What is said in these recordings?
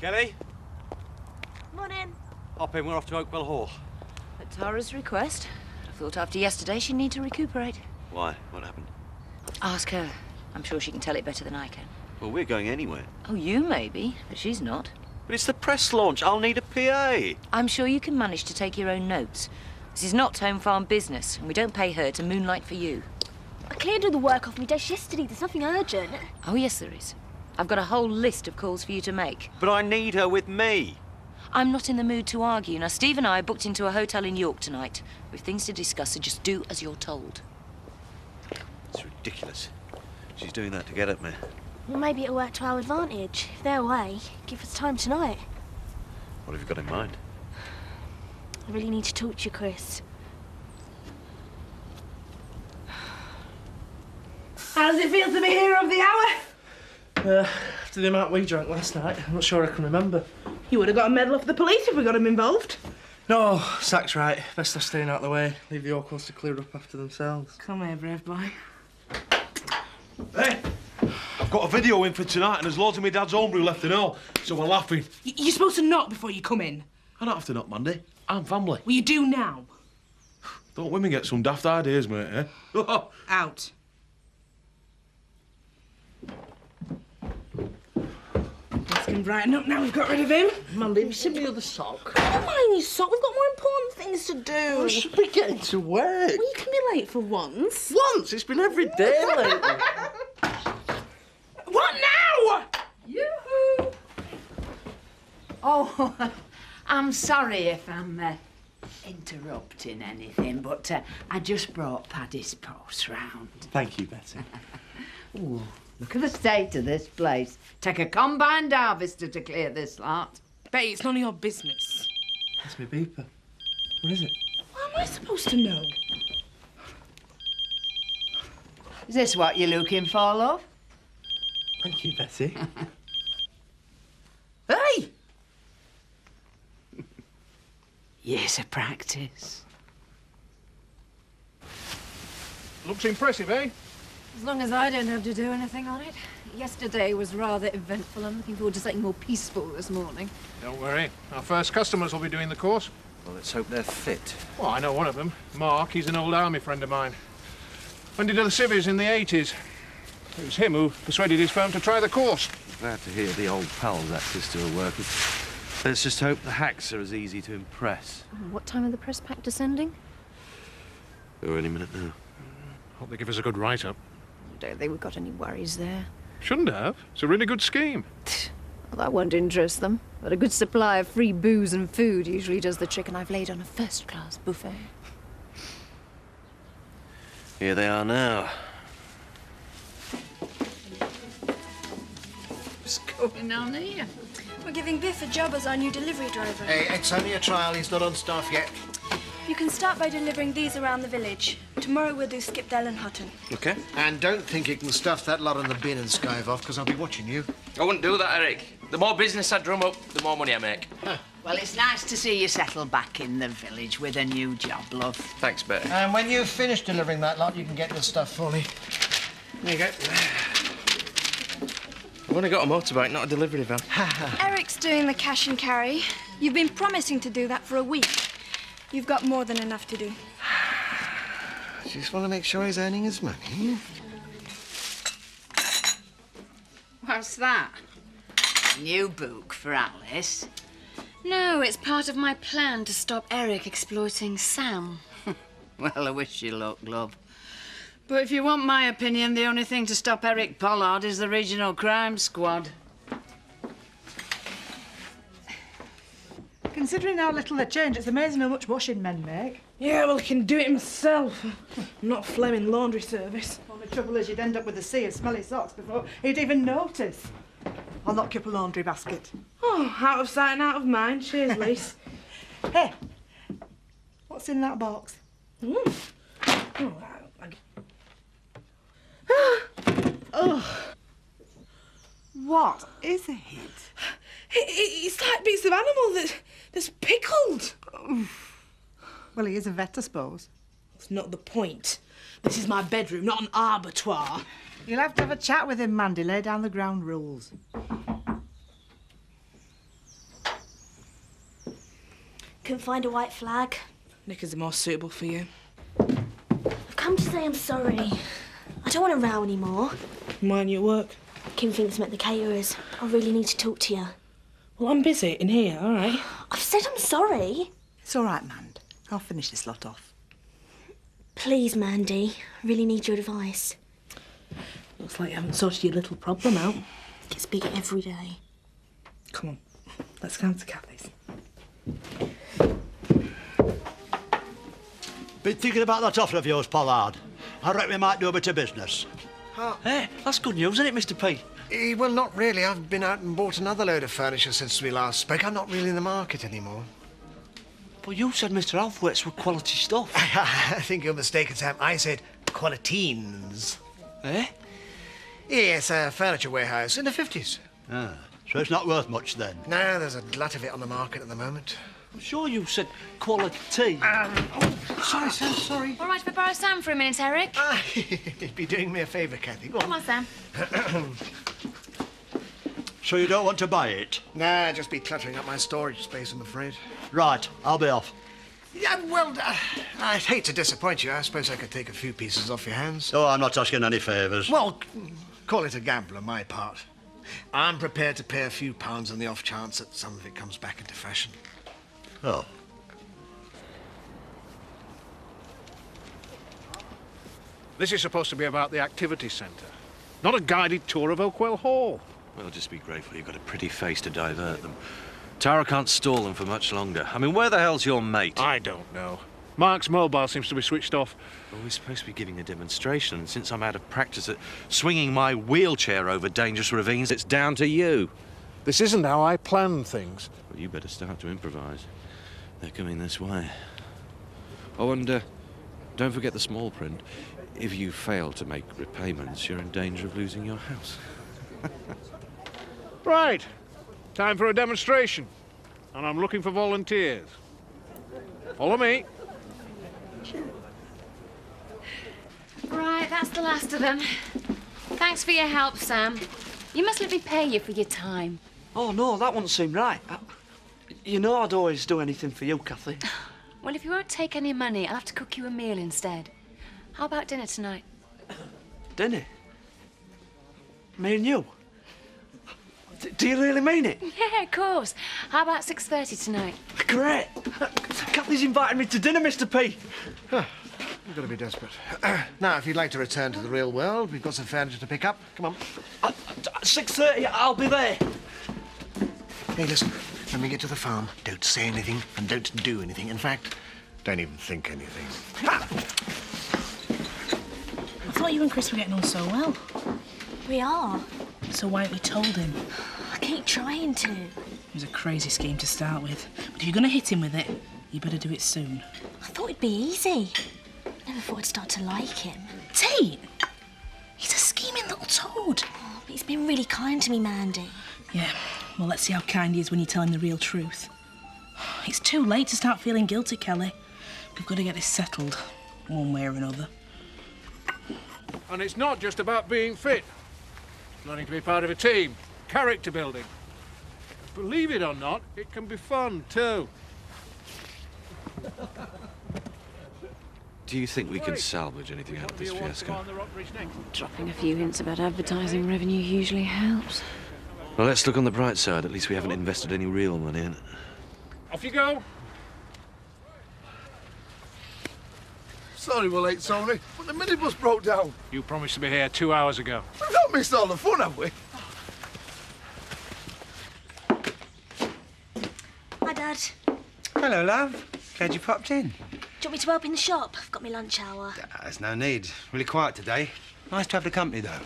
Kelly? Morning. Hop in, we're off to Oakville Hall. At Tara's request. I thought after yesterday she'd need to recuperate. Why? What happened? Ask her. I'm sure she can tell it better than I can. Well, we're going anywhere. Oh, you maybe, but she's not. But it's the press launch. I'll need a PA. I'm sure you can manage to take your own notes. This is not home farm business, and we don't pay her to moonlight for you. I cleared all the work off my desk yesterday. There's nothing urgent. Oh, yes, there is. I've got a whole list of calls for you to make. But I need her with me. I'm not in the mood to argue. Now, Steve and I are booked into a hotel in York tonight. We've things to discuss, so just do as you're told. It's ridiculous. She's doing that to get at me. Well, maybe it'll work to our advantage. If they're away, give us time tonight. What have you got in mind? I really need to talk to you, Chris. How does it feel to be hero of the hour? After the amount we drank last night, I'm not sure I can remember. You would have got a medal off the police if we got him involved. No, Sack's right. Best off staying out of the way. Leave the awkwards to clear up after themselves. Come here, brave boy. Hey, I've got a video in for tonight and there's loads of my dad's homebrew left and all, so we're laughing. You're supposed to knock before you come in. I don't have to knock, Mandy. I'm family. Well, you do now. Don't women get some daft ideas, mate, eh? Out. This can brighten up now we've got rid of him. Mandy, have you seen the other sock? Don't mind your sock. We've got more important things to do. I should be getting to work. Well, you can be late for once. Once? It's been every day lately. What now? Yoo-hoo! Oh, I'm sorry if I'm interrupting anything, but I just brought Paddy's post round. Thank you, Betty. Ooh, look at the state of this place. Take a combined harvester to clear this lot. Betty, it's none of your business. That's me beeper. What is it? How am I supposed to know? Is this what you're looking for, love? Thank you, Betty. Hey! Years of practice. Looks impressive, eh? As long as I don't have to do anything on it. Yesterday was rather eventful. I'm looking forward to something more peaceful this morning. Don't worry. Our first customers will be doing the course. Well, let's hope they're fit. Well, I know one of them. Mark, he's an old army friend of mine. Went into the civvies in the 80s. It was him who persuaded his firm to try the course. Glad to hear the old pals act is still working. Let's just hope the hacks are as easy to impress. What time are the press pack descending? Oh, any minute now. Hope they give us a good write-up. Don't think we've got any worries there. Shouldn't have. It's a really good scheme. Well, that won't interest them. But a good supply of free booze and food usually does the trick, and I've laid on a first-class buffet. Here they are now. What's going on here? We're giving Biff a job as our new delivery driver. Hey, it's only a trial. He's not on staff yet. You can start by delivering these around the village. Tomorrow we'll do Skipdale and Hutton. OK. And don't think you can stuff that lot in the bin and skive off, because I'll be watching you. I wouldn't do that, Eric. The more business I drum up, the more money I make. Huh. Well, it's nice to see you settle back in the village with a new job, love. Thanks, Betty. And when you've finished delivering that lot, you can get the stuff for me. There you go. I've only got a motorbike, not a delivery van. Eric's doing the cash and carry. You've been promising to do that for a week. You've got more than enough to do. Just want to make sure he's earning his money. What's that? New book for Alice. No, it's part of my plan to stop Eric exploiting Sam. Well, I wish you luck, love. But if you want my opinion, the only thing to stop Eric Pollard is the Regional Crime Squad. Considering how little they change, it's amazing how much washing men make. Yeah, well, he can do it himself. I'm not a flaming laundry service. Only trouble is you'd end up with a sea of smelly socks before he'd even notice. I'll knock you up a laundry basket. Oh, out of sight and out of mind. Cheers, Lise. Hey, what's in that box? Oh, oh. What is it? It's like bits of animal that's pickled. Well, he is a vet, I suppose. That's not the point. This is my bedroom, not an abattoir. You'll have to have a chat with him, Mandy. Lay down the ground rules. Couldn't find a white flag. Knickers are more suitable for you. I've come to say I'm sorry. I don't want to row anymore. Mind you at work? Kim thinks I'm at the caterers. I really need to talk to you. Well, I'm busy in here, all right? I've said I'm sorry. It's all right, Mand. I'll finish this lot off. Please, Mandy. I really need your advice. Looks like you haven't sorted your little problem out. It gets bigger every day. Come on, let's go to Kathy's. Been thinking about that offer of yours, Pollard. I reckon we might do a bit of business. Hey, that's good news, isn't it, Mr. P? Well, not really. I've been out and bought another load of furniture since we last spoke. I'm not really in the market anymore. But you said Mr. Althwaite's were quality stuff. I think you're mistaken, Sam. I said qualitines. Eh? Yes, a furniture warehouse in the 50s. Ah, so it's not worth much then? No, there's a glut of it on the market at the moment. I'm sure you said quality. Sorry, Sam, sorry. All right, if I borrow Sam for a minute, Eric? You'd be doing me a favour, Kathy. Go on. Come on, Sam. So you don't want to buy it? Nah, just be cluttering up my storage space, I'm afraid. Right, I'll be off. Yeah, well, I'd hate to disappoint you. I suppose I could take a few pieces off your hands. Oh, I'm not asking any favours. Well, call it a gamble on my part. I'm prepared to pay a few pounds on the off chance that some of it comes back into fashion. Oh. This is supposed to be about the activity centre, not a guided tour of Oakwell Hall. Well, just be grateful you've got a pretty face to divert them. Tara can't stall them for much longer. I mean, where the hell's your mate? I don't know. Mark's mobile seems to be switched off. Well, we're supposed to be giving a demonstration, and since I'm out of practice at swinging my wheelchair over dangerous ravines, it's down to you. This isn't how I plan things. Well, you better start to improvise. They're coming this way. Oh, and don't forget the small print. If you fail to make repayments, you're in danger of losing your house. Right. Time for a demonstration. And I'm looking for volunteers. Follow me. Right, that's the last of them. Thanks for your help, Sam. You must let me pay you for your time. Oh, no, that wouldn't seem right. You know I'd always do anything for you, Kathy. Well, if you won't take any money, I'll have to cook you a meal instead. How about dinner tonight? Dinner? Me and you? Do you really mean it? Yeah, of course. How about 6:30 tonight? Great. Kathy's invited me to dinner, Mr. P. You've got to be desperate. Now, if you'd like to return to the real world, we've got some furniture to pick up. Come on. 6:30, I'll be there. Hey, listen. When we get to the farm, don't say anything and don't do anything. In fact, don't even think anything. I thought you and Chris were getting on so well. We are. So why haven't you told him? I keep trying to. It was a crazy scheme to start with. But if you're going to hit him with it, you better do it soon. I thought it'd be easy. Never thought I'd start to like him. Tate! He's a scheming little toad. Oh, but he's been really kind to me, Mandy. Yeah, well, let's see how kind he is when you tell him the real truth. It's too late to start feeling guilty, Kelly. We've got to get this settled, one way or another. And it's not just about being fit. It's learning to be part of a team. Character building. Believe it or not, it can be fun, too. Do you think we can salvage anything out of this fiasco? Dropping a few hints about advertising revenue usually helps. Well, let's look on the bright side. At least we haven't invested any real money in it. Off you go. Sorry we're late, Tony, but the minibus broke down. You promised to be here 2 hours ago. We've not missed all the fun, have we? Hi, Dad. Hello, love. Glad you popped in. Do you want me to help in the shop? I've got my lunch hour. There's no need. Really quiet today. Nice to have the company, though.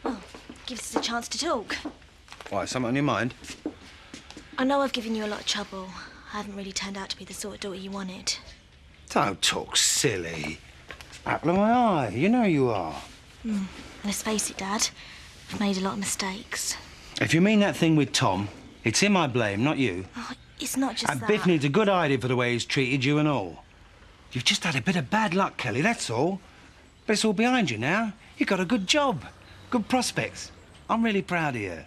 Oh, gives us a chance to talk. Why, something on your mind? I know I've given you a lot of trouble. I haven't really turned out to be the sort of daughter you wanted. Don't talk silly. Apple of my eye. You know you are. Let's face it, Dad. I've made a lot of mistakes. If you mean that thing with Tom, it's him I blame, not you. Oh, it's not just And that. Biff needs a good idea for the way he's treated you and all. You've just had a bit of bad luck, Kelly, that's all. But it's all behind you now. You've got a good job, good prospects. I'm really proud of you.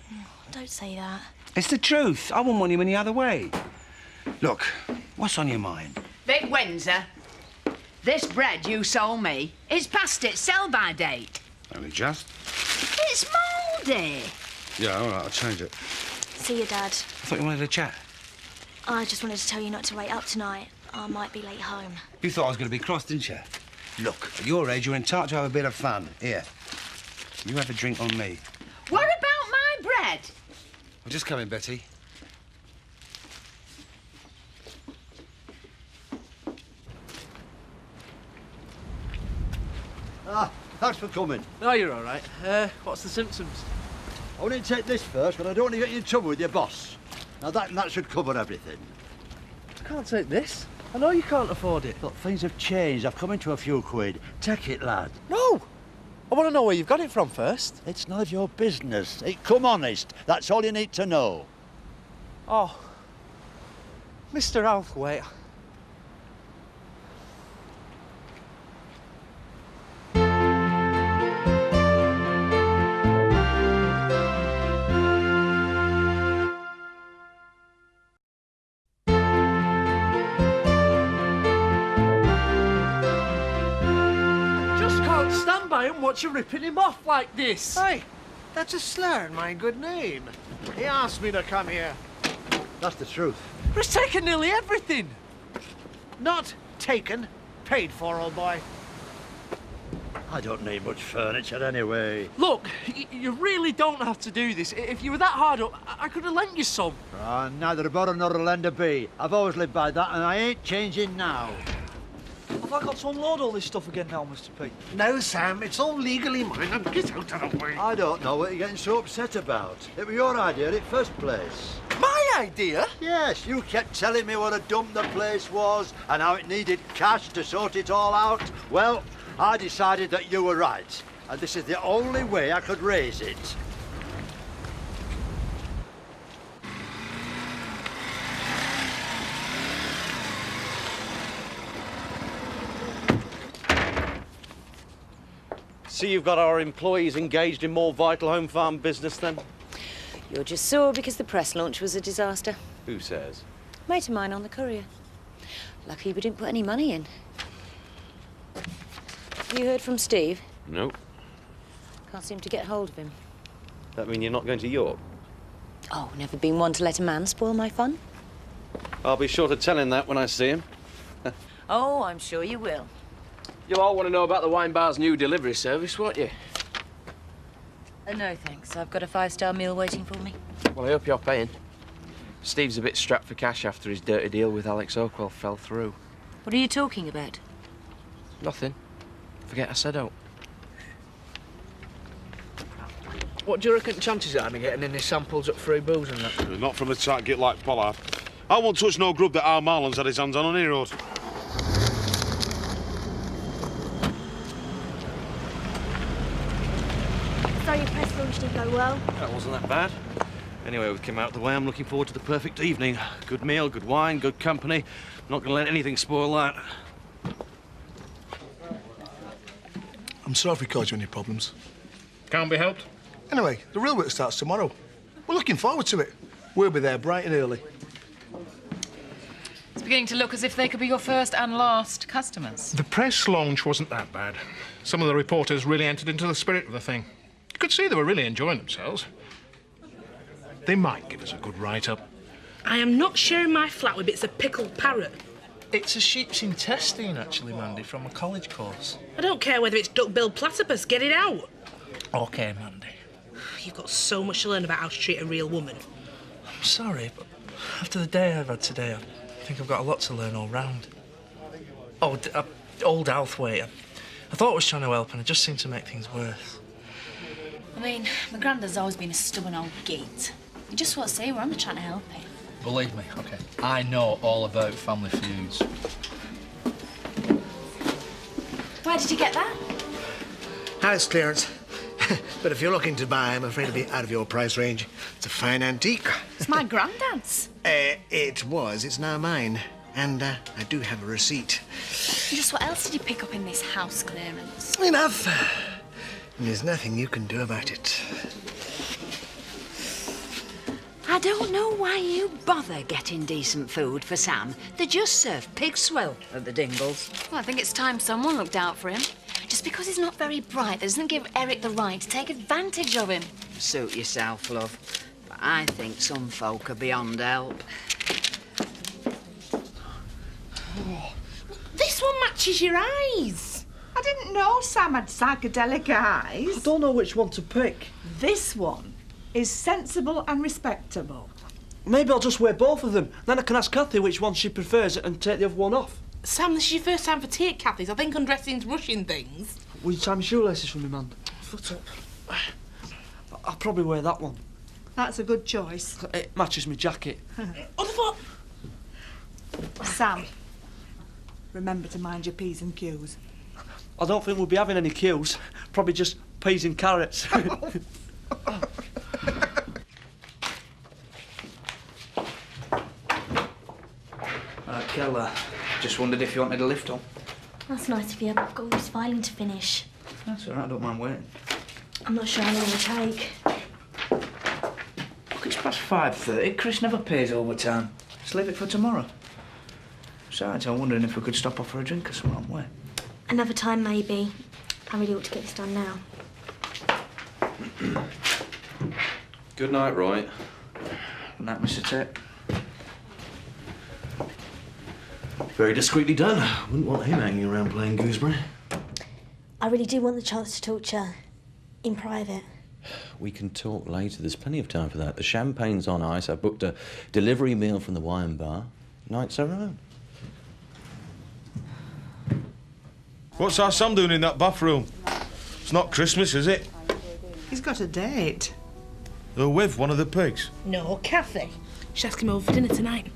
Don't say that. It's the truth. I wouldn't want you any other way. Look, What's on your mind? Vic Windsor, this bread you sold me is past its sell-by date. Only just. It's mouldy. Yeah, all right, I'll change it. See you, Dad. I thought you wanted to chat. I just wanted to tell you not to wait up tonight. I might be late home. You thought I was going to be cross, didn't you? Look, at your age, you're entitled to have a bit of fun. Here, you have a drink on me. What about my bread? Well, just come in, Betty. Ah, thanks for coming. No, you're all right. What's the symptoms? I want to take this first, but I don't want to get you in trouble with your boss. Now, that should cover everything. I can't take this. I know you can't afford it. Look, things have changed. I've come into a few quid. Take it, lad. No! I want to know where you've got it from first. It's none of your business. Hey, come honest. That's all you need to know. Oh, Mr. Althwaite. Watch you ripping him off like this. Hey, that's a slur on my good name. He asked me to come here. That's the truth. He's taken nearly everything. Not taken, paid for, old boy. I don't need much furniture anyway. Look, you really don't have to do this. If you were that hard up, I could have lent you some. Ah, neither a borrow nor a lender be. I've always lived by that, and I ain't changing now. Have I got to unload all this stuff again now, Mr. P? No, Sam, it's all legally mine. Now get out of the way. I don't know what you're getting so upset about. It was your idea in the first place. My idea? Yes, you kept telling me what a dump the place was and how it needed cash to sort it all out. Well, I decided that you were right, and this is the only way I could raise it. See, you've got our employees engaged in more vital home farm business then? You're just sore because the press launch was a disaster. Who says? Mate of mine on the Courier. Lucky we didn't put any money in. You heard from Steve? No. Can't seem to get hold of him. That mean you're not going to York? Oh, never been one to let a man spoil my fun. I'll be sure to tell him that when I see him. Oh, I'm sure you will. You'll all want to know about the wine bar's new delivery service, won't you? No, thanks. I've got a 5-star meal waiting for me. Well, I hope you're paying. Steve's a bit strapped for cash after his dirty deal with Alex Oakwell fell through. What are you talking about? Nothing. Forget I said out. What do you reckon the chances are of me getting any samples at free booze and that? Not from a tight git like Pollard. I won't touch no grub that Al Marlon's had his hands on heroes. Sorry your press launch didn't go well. That wasn't that bad. Anyway, we've come out the way. I'm looking forward to the perfect evening. Good meal, good wine, good company. I'm not going to let anything spoil that. I'm sorry if we caused you any problems. Can't be helped. Anyway, the real work starts tomorrow. We're looking forward to it. We'll be there bright and early. It's beginning to look as if they could be your first and last customers. The press launch wasn't that bad. Some of the reporters really entered into the spirit of the thing. You could see they were really enjoying themselves. They might give us a good write-up. I am not sharing my flat with bits of pickled parrot. It's a sheep's intestine, actually, Mandy, from a college course. I don't care whether it's duck-billed platypus. Get it out. OK, Mandy. You've got so much to learn about how to treat a real woman. I'm sorry, but after the day I've had today, I think I've got a lot to learn all round. Oh, old Althwaite. I thought I was trying to help, and it just seemed to make things worse. I mean, my granddad's always been a stubborn old git. You just won't say we're only trying to help him. Believe me, OK, I know all about family feuds. Where did you get that? House clearance. But if you're looking to buy, I'm afraid it'll be out of your price range. It's a fine antique. It's my granddad's. It was. It's now mine. And I do have a receipt. Just what else did you pick up in this house clearance? Enough. And there's nothing you can do about it. I don't know why you bother getting decent food for Sam. They just serve pig swill at the Dingles. Well, I think it's time someone looked out for him. Just because he's not very bright, that doesn't give Eric the right to take advantage of him. Suit yourself, love. But I think some folk are beyond help. This one matches your eyes. I didn't know Sam had psychedelic eyes. I don't know which one to pick. This one is sensible and respectable. Maybe I'll just wear both of them. Then I can ask Kathy which one she prefers and take the other one off. Sam, this is your first time for tea at Kathy's. I think undressing's rushing things. Will you tie my shoelaces for me, man? Foot up. I'll probably wear that one. That's a good choice. It matches my jacket. Other foot! Sam, remember to mind your P's and Q's. I don't think we'll be having any queues. Probably just peas and carrots. Keller, just wondered if you wanted a lift on. That's nice of you. I've got all this filing to finish. That's all right, I don't mind waiting. I'm not sure how long it'll take. Look, it's past 5:30. Chris never pays overtime. Just leave it for tomorrow. Besides, I'm wondering if we could stop off for a drink or something on the way. Another time, maybe. I really ought to get this done now. Good night, Roy. Good night, Mr. Tate. Very discreetly done. Wouldn't want him hanging around playing gooseberry. I really do want the chance to talk to you in private. We can talk later. There's plenty of time for that. The champagne's on ice. I've booked a delivery meal from the wine bar. Night's our own. What's our Sam doing in that bathroom? It's not Christmas, is it? He's got a date. They're with one of the pigs. No, Kathy. She's asking him over for dinner tonight.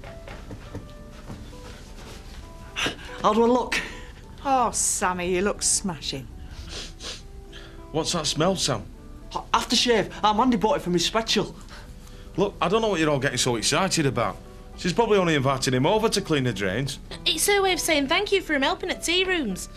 How do I look? Oh, Sammy, you look smashing. What's that smell, Sam? Aftershave. Mandy bought it for me special. Look, I don't know what you're all getting so excited about. She's probably only invited him over to clean the drains. It's her way of saying thank you for him helping at tea rooms.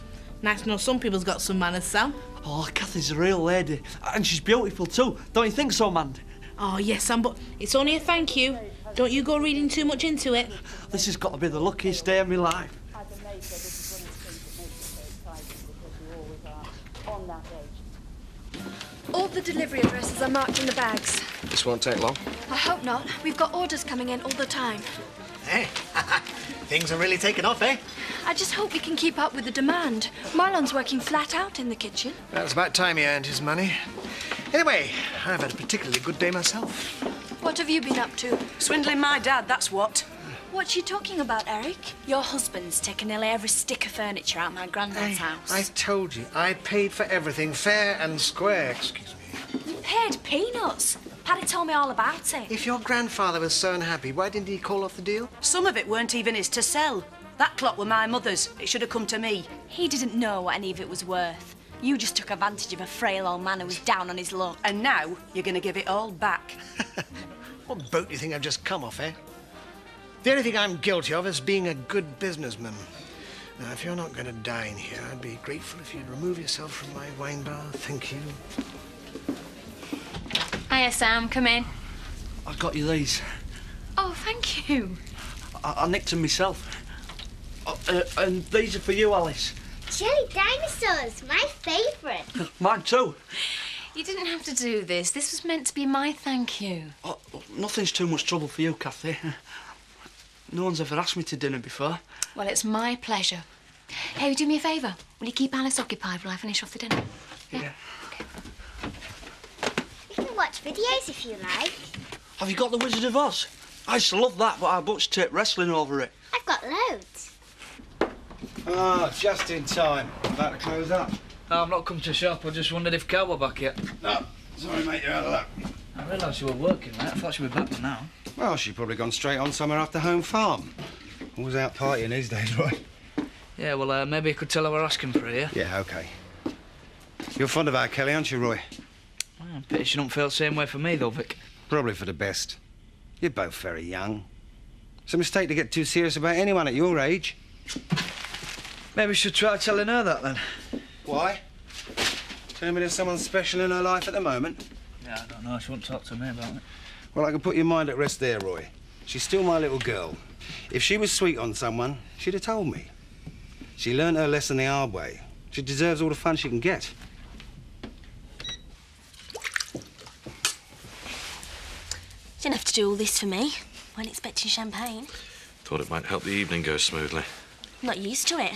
Nice to know some people's got some manners, Sam. Oh, Kathy's a real lady. And she's beautiful too. Don't you think so, Mandy? Oh, yes, Sam, but it's only a thank you. Don't you go reading too much into it. This has got to be the luckiest day of my life. All the delivery addresses are marked in the bags. This won't take long. I hope not. We've got orders coming in all the time. Eh? Things are really taking off, eh? I just hope we can keep up with the demand. Marlon's working flat out in the kitchen. Well, it's about time he earned his money. Anyway, I've had a particularly good day myself. What have you been up to? Swindling my dad, that's what. What's she talking about, Eric? Your husband's taken nearly every stick of furniture out my granddad's house. I told you, I paid for everything fair and square. Excuse me. You paid peanuts. Paddy told me all about it. If your grandfather was so unhappy, why didn't he call off the deal? Some of it weren't even his to sell. That clock were my mother's. It should have come to me. He didn't know what any of it was worth. You just took advantage of a frail old man who was down on his luck. And now you're going to give it all back. What boat do you think I've just come off, eh? The only thing I'm guilty of is being a good businessman. Now, if you're not going to dine here, I'd be grateful if you'd remove yourself from my wine bar. Thank you. Hiya, Sam. Come in. I got you these. Oh, thank you. I nicked them myself. And these are for you, Alice. Jelly dinosaurs, my favourite. Mine too. You didn't have to do this. This was meant to be my thank you. Oh, nothing's too much trouble for you, Kathy. No one's ever asked me to dinner before. Well, it's my pleasure. Hey, do me a favour. Will you keep Alice occupied while I finish off the dinner? Yeah. Okay. You can watch videos if you like. Have you got The Wizard of Oz? I used to love that, but our butch take wrestling over it. I've got loads. Ah, just in time. About to close up. No, I've not come to shop. I just wondered if Cal were back yet. No, sorry, mate, you're out of luck. I realised you were working, mate. I thought she'd be back by now. Well, she'd probably gone straight on somewhere after home farm. Always out partying these days, right? Yeah, well, maybe you could tell her we're asking for her, yeah? Yeah, OK. You're fond of our Kelly, aren't you, Roy? Well, pity she don't feel the same way for me, though, Vic. Probably for the best. You're both very young. It's a mistake to get too serious about anyone at your age. Maybe we should try telling her that, then. Why? Telling me there's someone special in her life at the moment? Yeah, I don't know. She won't talk to me about it. Well, I can put your mind at rest there, Roy. She's still my little girl. If she was sweet on someone, she'd have told me. She learned her lesson the hard way. She deserves all the fun she can get. You didn't have to do all this for me. Weren't expecting champagne. Thought it might help the evening go smoothly. I'm not used to it.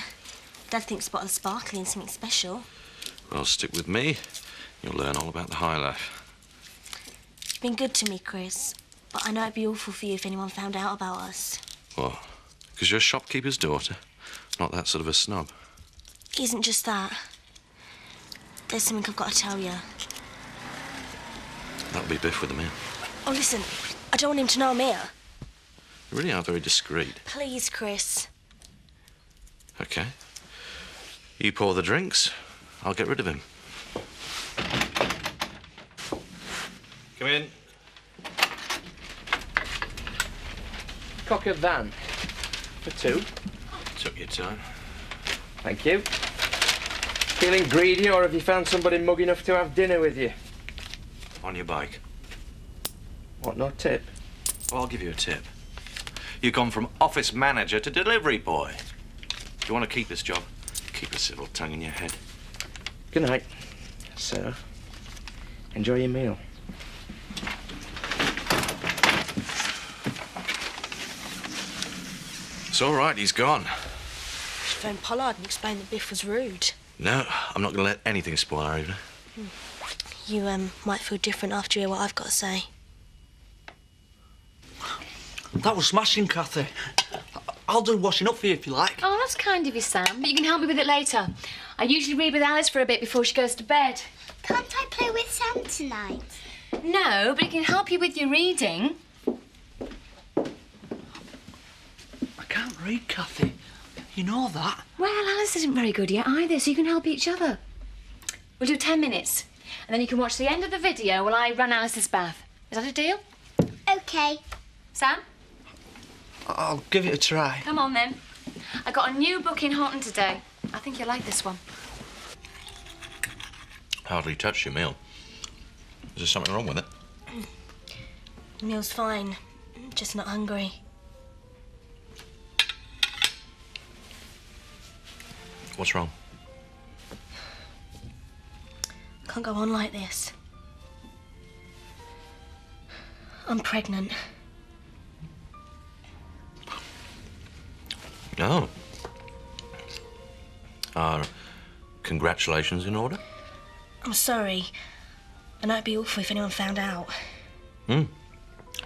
Dad thinks a bottle of sparkling is something special. Well, stick with me. You'll learn all about the high life. You've been good to me, Chris. But I know it'd be awful for you if anyone found out about us. What? Because you're a shopkeeper's daughter? Not that sort of a snob. It isn't just that. There's something I've got to tell you. That'll be Biff with the meal. Oh, listen. I don't want him to know I'm here. You really are very discreet. Please, Chris. OK. You pour the drinks. I'll get rid of him. Come in. Cock a van. For two. Took your time. Thank you. Feeling greedy, or have you found somebody mug enough to have dinner with you? On your bike. What, no tip? Well, I'll give you a tip. You've gone from office manager to delivery boy. If you want to keep this job, keep a civil tongue in your head. Good night, sir. Enjoy your meal. It's all right, he's gone. She phoned Pollard and explained that Biff was rude. No, I'm not going to let anything spoil our evening. You, might feel different after you hear what I've got to say. That was smashing, Cathy. I'll do washing up for you if you like. Oh, that's kind of you, Sam, but you can help me with it later. I usually read with Alice for a bit before she goes to bed. Can't I play with Sam tonight? No, but it can help you with your reading. I can't read, Cathy. You know that. Well, Alice isn't very good yet either, so you can help each other. We'll do 10 minutes, and then you can watch the end of the video while I run Alice's bath. Is that a deal? OK. Sam? I'll give it a try. Come on, then. I got a new book in Horton today. I think you'll like this one. Hardly touched your meal. Is there something wrong with it? The meal's fine. Just not hungry. What's wrong? Can't go on like this. I'm pregnant. Oh. Are congratulations in order? I'm sorry. I know it'd be awful if anyone found out. I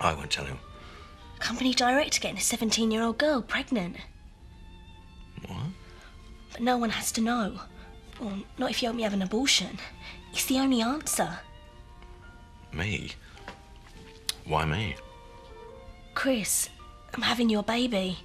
won't tell him. Company director getting a 17-year-old girl pregnant. What? But no one has to know. Well, not if you help me have an abortion. It's the only answer. Me? Why me? Chris, I'm having your baby.